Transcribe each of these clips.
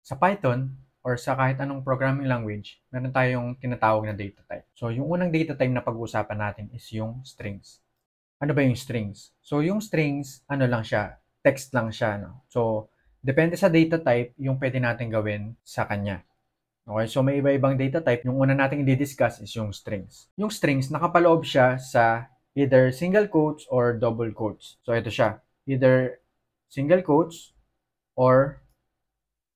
Sa Python or sa kahit anong programming language, meron tayong tinatawag na data type. So, yung unang data type na pag-uusapan natin is yung strings. Ano ba yung strings? So, yung strings, ano lang siya, text lang siya. No? So, depende sa data type, yung pwede natin gawin sa kanya. Okay, so may iba-ibang data type. Yung una nating i-discuss is yung strings. Yung strings, nakapaloob siya sa either single quotes or double quotes. So, ito siya. Either single quotes or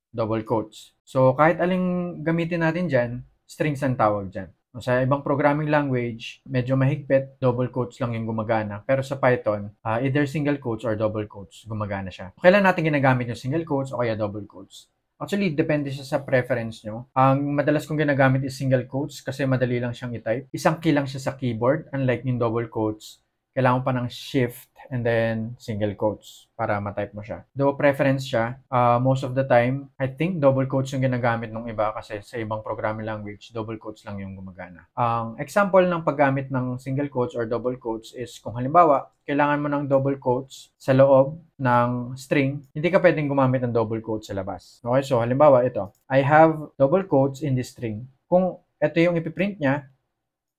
double quotes. So, kahit aling gamitin natin dyan, strings ang tawag dyan. Sa ibang programming language, medyo mahigpit, double quotes lang yung gumagana. Pero sa Python, either single quotes or double quotes, gumagana siya. Kailan natin ginagamit yung single quotes o kaya double quotes? Actually, depende siya sa preference nyo. Ang madalas kong ginagamit is single quotes kasi madali lang siyang i-type. Isang key lang siya sa keyboard, unlike yung double quotes. Kailangan pa ng shift and then single quotes para ma-type mo siya. Though preference siya, most of the time, I think double quotes yung ginagamit ng iba kasi sa ibang programming language, double quotes lang yung gumagana. Ang example ng paggamit ng single quotes or double quotes is kung halimbawa, kailangan mo ng double quotes sa loob ng string, hindi ka pwedeng gumamit ng double quotes sa labas. Okay, so halimbawa ito, I have double quotes in this string. Kung ito yung ipiprint niya,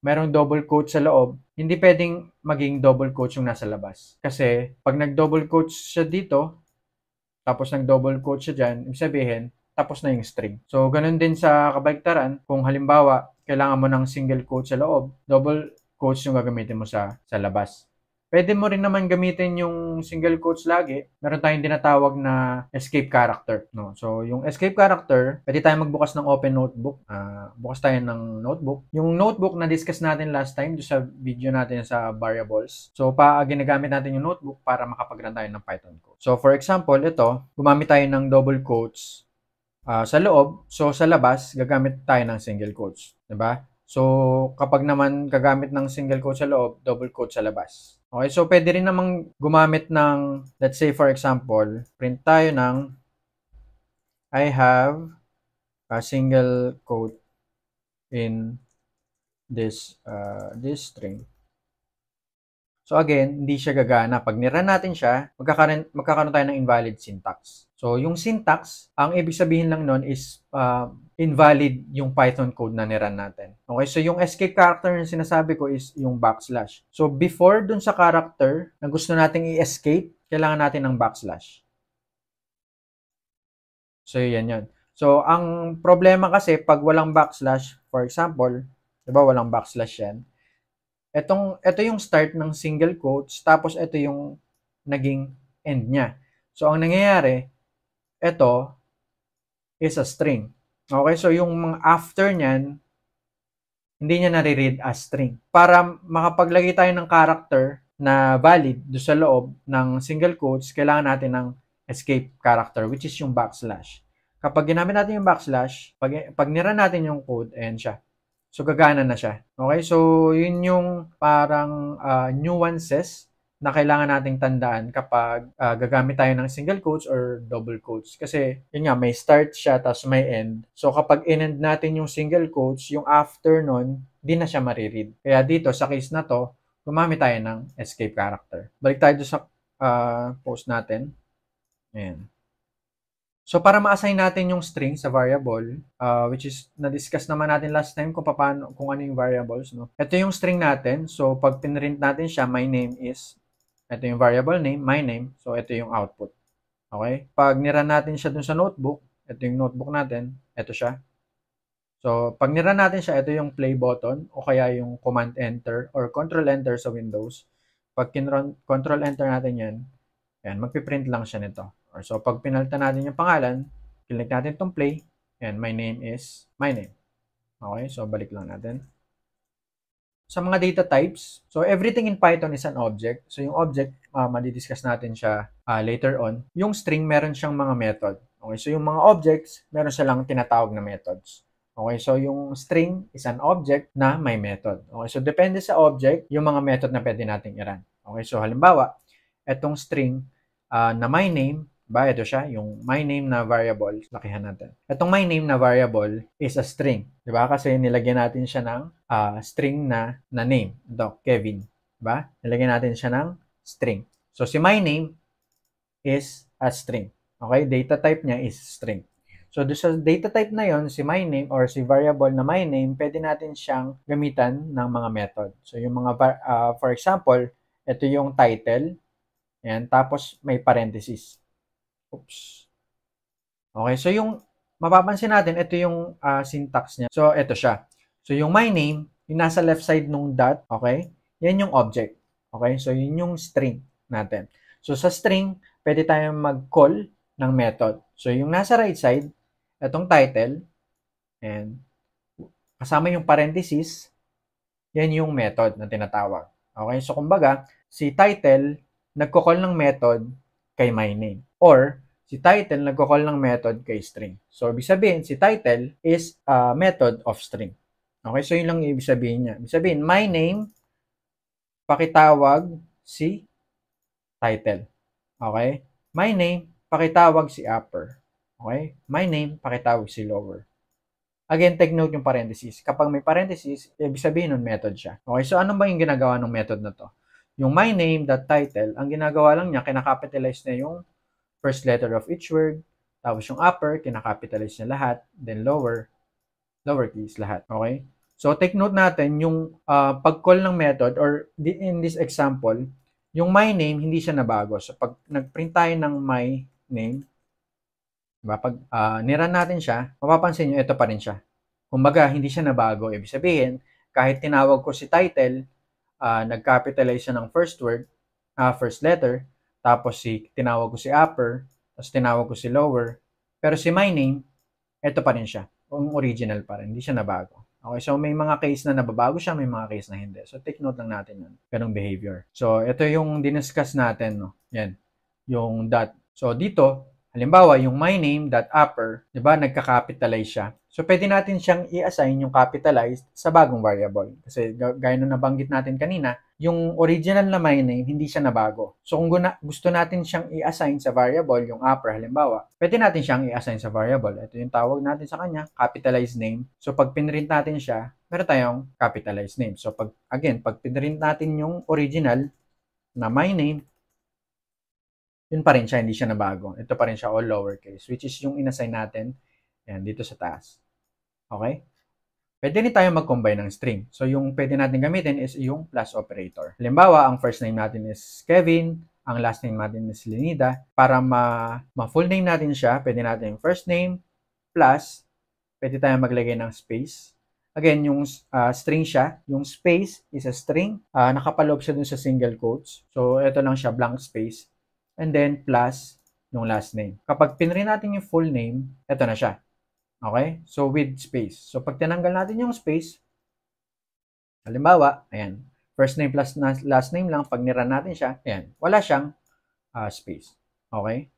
merong double quote sa loob, hindi pwedeng maging double quotes yung nasa labas. Kasi, pag nag-double quotes siya dito, tapos nag-double quotes siya dyan, ibig sabihin, tapos na yung string. So, ganun din sa kabaligtaran, kung halimbawa, kailangan mo ng single quote sa loob, double quotes yung gagamitin mo sa labas. Pwede mo rin naman gamitin yung single quotes lagi. Meron tayong tinatawag na escape character. No? So, yung escape character, pwede tayong magbukas ng open notebook. Bukas tayo ng notebook. Yung notebook na discuss natin last time sa video natin sa variables. So, ginagamit natin yung notebook para makapag-run tayo ng Python code. So, for example, ito, gumamit tayo ng double quotes sa loob. So, sa labas, gagamit tayo ng single quotes. Diba? So, kapag naman gagamit ng single quote sa loob, double quote sa labas. Okay, so pwede rin namang gumamit ng, let's say for example, print tayo ng I have a single quote in this string. So again, hindi siya gagana. Pag nirun natin siya, magkakaroon tayo ng invalid syntax. So yung syntax, ang ibig sabihin lang nun is invalid yung Python code na nirun natin. Okay, so yung escape character na sinasabi ko is yung backslash. So before dun sa character na gusto nating i-escape, kailangan natin ng backslash. So yan yun. So ang problema kasi pag walang backslash, for example, 'di ba walang backslash yan, ito yung start ng single quotes, tapos ito yung naging end niya. So, ang nangyayari, ito is a string. Okay, so yung mga after niyan, hindi niya nare-read as string. Para makapaglagay tayo ng character na valid do sa loob ng single quotes, kailangan natin ng escape character, which is yung backslash. Kapag ginamit natin yung backslash, pag nira natin yung code, ayan siya. So, gagana na siya. Okay? So, yun yung parang nuances na kailangan nating tandaan kapag gagamit tayo ng single quotes or double quotes. Kasi, yun nga, may start siya, tapos may end. So, kapag in-end natin yung single quotes, yung after nun, di na siya mariread. Kaya dito, sa case na to, gumamit tayo ng escape character. Balik tayo sa post natin. Ayan. So, para ma-assign natin yung string sa variable, which is, na-discuss naman natin last time kung ano yung variables, no? Ito yung string natin. So, pag pinrint natin siya, my name is, ito yung variable name, my name. So, ito yung output. Okay? Pag nirun natin siya dun sa notebook, ito yung notebook natin, ito siya. So, pag nirun natin siya, ito yung play button o kaya yung command enter or control enter sa Windows. Pag control enter natin yan, magpiprint lang siya nito. So, pag pinalitan natin yung pangalan, click natin itong play, and my name is my name. Okay, so balik lang natin. Sa mga data types, so everything in Python is an object. So, yung object, madidiscuss natin siya later on. Yung string, meron siyang mga method. Okay, so yung mga objects, meron silang tinatawag na methods. Okay, so yung string is an object na may method. Okay, so depende sa object, yung mga method na pwede nating i-run. Okay, so halimbawa, etong string na my name, ito siya, yung my name na variable, lakihan natin. Itong my name na variable is a string, di ba? Kasi nilagyan natin siya ng string na name. Ito, Kevin, di ba? Nilagyan natin siya ng string. So, si my name is a string. Okay? Data type niya is string. So, doon sa data type na yon, si myName or si variable na myName, pwede natin siyang gamitan ng mga method. So, yung mga, for example, ito yung title. Ayan, tapos may parenthesis. Oops. Okay, so yung mapapansin natin, ito yung syntax niya. So, ito siya. So, yung myName, yung nasa left side nung dot, okay, yan yung object. Okay, so yun yung string natin. So, sa string, pwede tayong mag-call ng method. So, yung nasa right side, itong title, and kasama yung parenthesis, yan yung method na tinatawag. Okay? So, kumbaga, si title, nagko-call ng method kay myName. Or, si title, nagko-call ng method kay string. So, ibig sabihin, si title is a method of string. Okay? So, yun lang ibig sabihin niya. Ibig sabihin, myName, pakitawag si title. Okay? myName, pakitawag si upper. Okay? myName, pakitawag si lower. Again, take note yung parenthesis. Kapag may parenthesis, ibig sabihin nun method siya. Okay, so ano ba yung ginagawa ng method na to? Yung myName.title, ang ginagawa lang niya, kinakapitalize na yung first letter of each word, tapos yung upper, kinakapitalize niya lahat, then lowercase lahat. Okay? So, take note natin, yung pag-call ng method, or in this example, yung myName, hindi siya nabago. So, pag nag-print tayo ng myName, diba? Pag niran natin siya, mapapansin nyo, ito pa rin siya. Kumbaga, hindi siya nabago. Ibig sabihin, kahit tinawag ko si title, nag-capitalize siya ng first word, first letter, tapos tinawag ko si upper, tapos tinawag ko si lower, pero si myName, ito pa rin siya. Yung original pa rin, hindi siya nabago. Okay, so may mga case na nababago siya, may mga case na hindi. So take note lang natin yun, ganong behavior. So ito yung diniscuss natin, no? Yan, yung dot. So dito, halimbawa, yung myName.upper, di ba, nagka-capitalize siya. So, pwede natin siyang i-assign yung capitalized sa bagong variable. Kasi, gaya nung nabanggit natin kanina, yung original na myName, hindi siya nabago. So, kung gusto natin siyang i-assign sa variable, yung upper, halimbawa, pwede natin siyang i-assign sa variable. Ito yung tawag natin sa kanya, capitalized name. So, pag pinrint natin siya, meron tayong capitalized name. So, pag pinrint natin yung original na myName, yun pa rin siya, hindi siya nabago. Ito pa rin siya, all lowercase, which is yung inassign natin yan, dito sa taas. Okay? Pwede rin tayo mag-combine ng string. So, yung pwede natin gamitin is yung plus operator. Halimbawa, ang first name natin is Kevin, ang last name natin is Lenida. Para ma-full name natin siya, pwede natin yung first name plus, pwede tayo maglagay ng space. Again, yung string siya, yung space is a string. Nakapaloob siya dun sa single quotes. So, ito lang siya, blank space. And then, plus yung last name. Kapag pinrin natin yung full name, ito na siya. Okay? So, with space. So, pag tinanggal natin yung space, halimbawa, ayan, first name plus last name lang, pag niran natin siya, ayan, wala siyang space. Okay?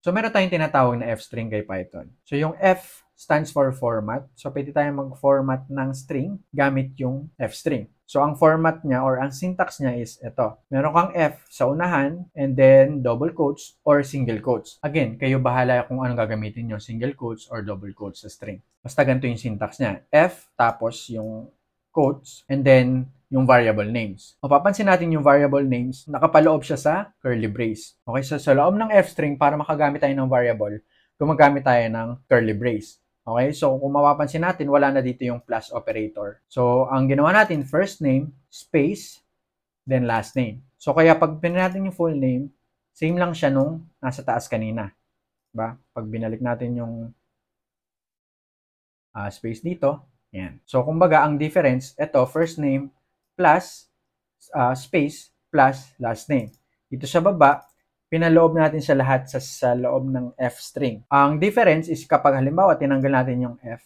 So, meron tayong tinatawag na F-string kay Python. So, yung F stands for format. So, pwede tayong mag-format ng string gamit yung F-string. So, ang format niya or ang syntax niya is ito. Meron kang F sa unahan and then double quotes or single quotes. Again, kayo bahala kung anong gagamitin nyo, single quotes or double quotes sa string. Basta ganito yung syntax niya. F, tapos yung quotes, and then yung variable names. Mapapansin natin yung variable names, nakapaloob siya sa curly brace. Okay, so sa loob ng F-string, para makagamit tayo ng variable, gumagamit tayo ng curly brace. Okay, so kung mapapansin natin, wala na dito yung plus operator. So, ang ginawa natin, first name, space, then last name. So, kaya pag pinili natin yung full name, same lang siya nung nasa taas kanina. Diba? Pag binalik natin yung space dito, yan. So, kumbaga, ang difference, ito, first name plus space plus last name. Dito sa baba, pinaloob natin siya lahat sa loob ng F-string. Ang difference is kapag halimbawa, tinanggal natin yung F.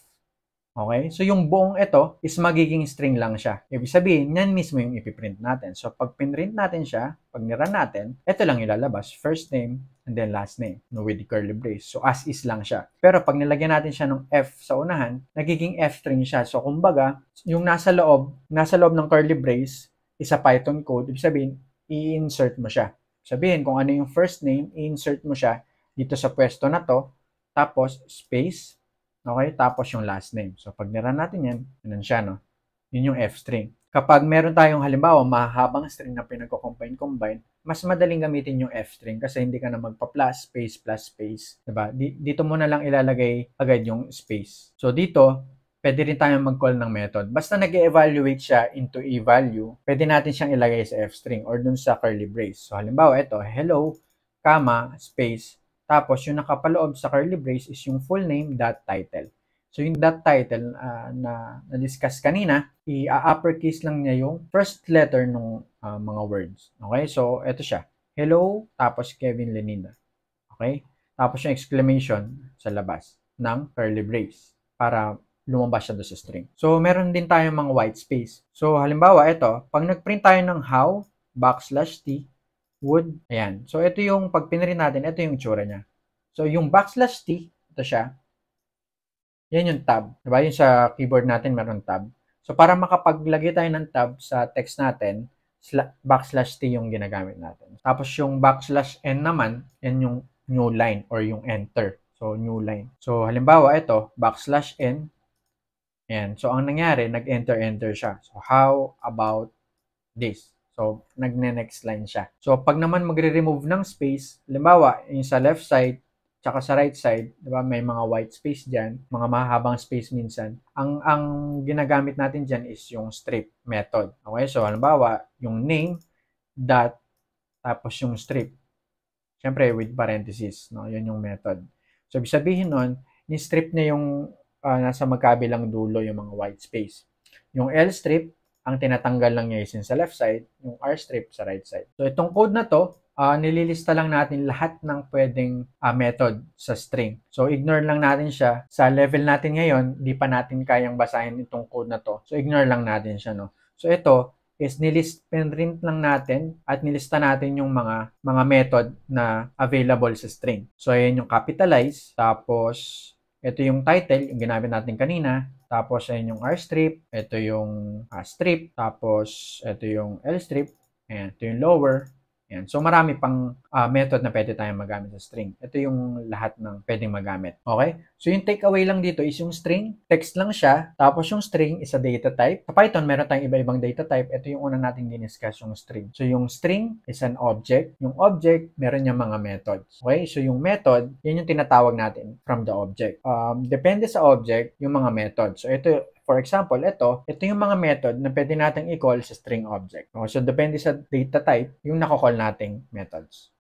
Okay? So, yung buong ito is magiging string lang siya. Ibig sabihin, yan mismo yung ipiprint natin. So, pag pinrint natin siya, pag niran natin, ito lang yung lalabas. First name, and then last name, no, with the curly brace. So, as is lang siya. Pero pag nilagyan natin siya ng F sa unahan, nagiging F-string siya. So, kumbaga, yung nasa loob ng curly brace is a Python code. Ibig sabihin, i-insert mo siya. Sabihin, kung ano yung first name, i-insert mo siya dito sa pwesto na to, tapos space, okay, tapos yung last name. So, pag niran natin yan, yun siya, no? Yun yung F-string. Kapag meron tayong halimbawa mahabang string na pinagko-combine, mas madaling gamitin yung f-string kasi hindi ka na magpa-plus space, diba? Dito mo na lang ilalagay agad yung space. So dito, pwede rin tayong mag-call ng method. Basta nag-evaluate siya into a value, pwede natin siyang ilagay sa f-string or dun sa curly brace. So halimbawa, ito, hello, comma, space, tapos yung nakapaloob sa curly brace is yung full name dot title. So yung dot title na-discuss kanina, i-uppercase lang niya yung first letter ng mga words. Okay? So ito siya. Hello, tapos Kevin Lenina. Okay? Tapos yung exclamation sa labas ng curly brace para lumabas siya doon sa string. So meron din tayong mga white space. So halimbawa ito, pag nag-print tayo ng how, \t, would, ayan. So ito yung, pag pinrint natin, ito yung itsura niya. So yung \t, ito siya, yan yung tab. Diba? Yung sa keyboard natin meron tab. So, para makapaglagay tayo ng tab sa text natin, \t yung ginagamit natin. Tapos yung \n naman, yan yung new line or yung enter. So, new line. So, halimbawa, ito, \n. Yan. So, ang nangyari, nag-enter siya. So, how about this? So, nagne-next line siya. So, pag naman magre-remove ng space, halimbawa, yung sa left side, tsaka sa right side, 'di ba, may mga white space diyan, mga mahabang space minsan. Ang ginagamit natin diyan is yung strip method. Okay? So halimbawa, yung name dot tapos yung strip. Siyempre with parenthesis, no? 'Yun yung method. So ibig sabihin nun, ni-strip niya yung nasa magkabilang dulo yung mga white space. Yung L strip, ang tinatanggal lang niya is sa left side, yung R strip sa right side. So itong code na to, nililista lang natin lahat ng pwedeng method sa string. So, ignore lang natin siya. Sa level natin ngayon, di pa natin kayang basahin itong code na to. So, ignore lang natin siya, no? So, ito is pinrint lang natin at nilista natin yung mga method na available sa string. So, ayan yung capitalize. Tapos, ito yung title, yung ginamit natin kanina. Tapos, ayan yung R strip. Ito yung strip. Tapos, ito yung L strip. Ayan, ito yung lower. Yan. So, marami pang method na pwede tayong magamit sa string. Ito yung lahat ng pwedeng magamit. Okay? So, yung takeaway lang dito is yung string. Text lang siya. Tapos, yung string is a data type. Sa Python, meron tayong iba-ibang data type. Ito yung una nating diniscuss, yung string. So, yung string is an object. Yung object, meron niyang mga methods. Okay? So, yung method, yan yung tinatawag natin from the object. Depende sa object, yung mga methods. So, ito, for example, ito yung mga method na pwede natin i-call sa string object. So, depende sa data type, yung nako-call nating methods.